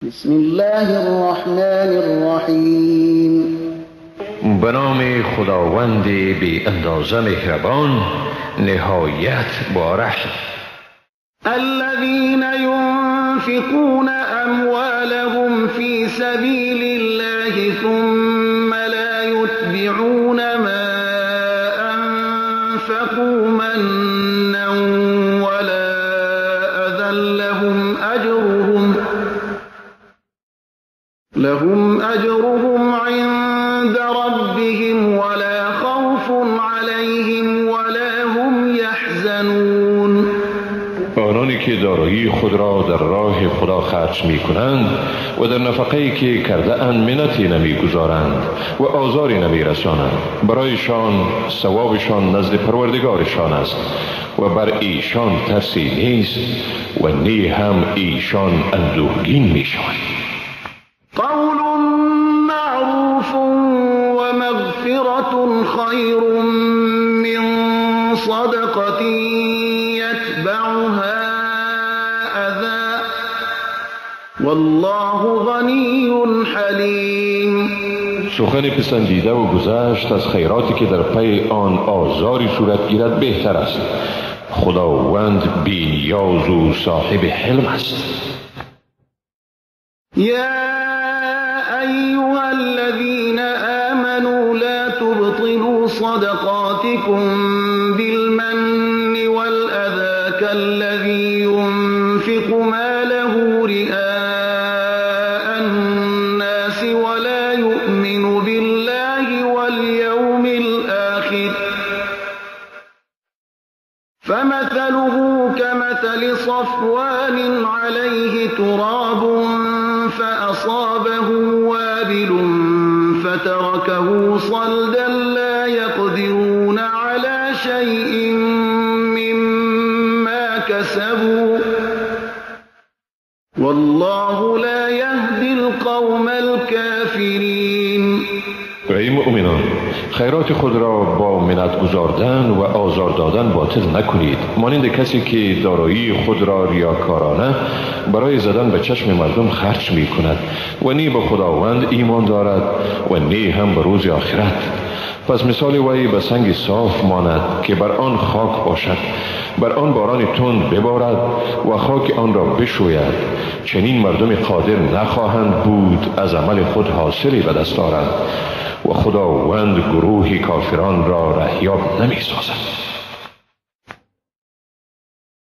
بسم الله الرحمن الرحیم. به نام خداوند بی اندازه مهربان نهایت بارش. الذين ينفقون أموالهم في سبيل الله ثم لا يتبعون ما أنفقوا منا ولا أذى لهم أجرهم عند ربهم ولا خوف عليهم ولا هم يحزنون. آنانی که دارایی خود را در راه خدا خرج می کنند و در نفقه‌ای که کرده اند منتی نمی گذارند و آزاری نمی رسانند، برایشان ثوابشان نزد پروردگارشان است و بر ایشان ترسی نیست و نی هم ایشان اندوهگین می شوند. قول معروف و مغفرة خیر من صدقة يتبعها أذى والله غنی حلیم. سخن پسندیده و گذشت از خیراتی که در پی آن آزاری صورت گیرد بهتر است. خداوند بی نیاز و صاحب حلم است. یا أيها الذين آمنوا لا تبطلوا صدقاتكم بالمن والأذى كالذي ينفق ماله رئاء الناس ولا يؤمن بالله واليوم الآخر فمثله كمثل صفوان عليه تراب فأصابه وابل فتركه صلدا لا يقدرون على شيء مما كسبوا والله لا يهدي القوم الكافرين. ای مؤمنان، خیرات خود را با منت گذاردن و آزار دادن باطل نکنید، مانند کسی که دارایی خود را ریاکارانه برای زدن به چشم مردم خرج می کند و نی به خداوند ایمان دارد و نی هم به روز آخرت. پس مثال وی به سنگ صاف ماند که بر آن خاک باشد، بر آن باران تند ببارد و خاک آن را بشوید. چنین مردم قادر نخواهند بود از عمل خود حاصلی به دست آورند و خداوند گروهی کافران را رهیاب نمی سازد.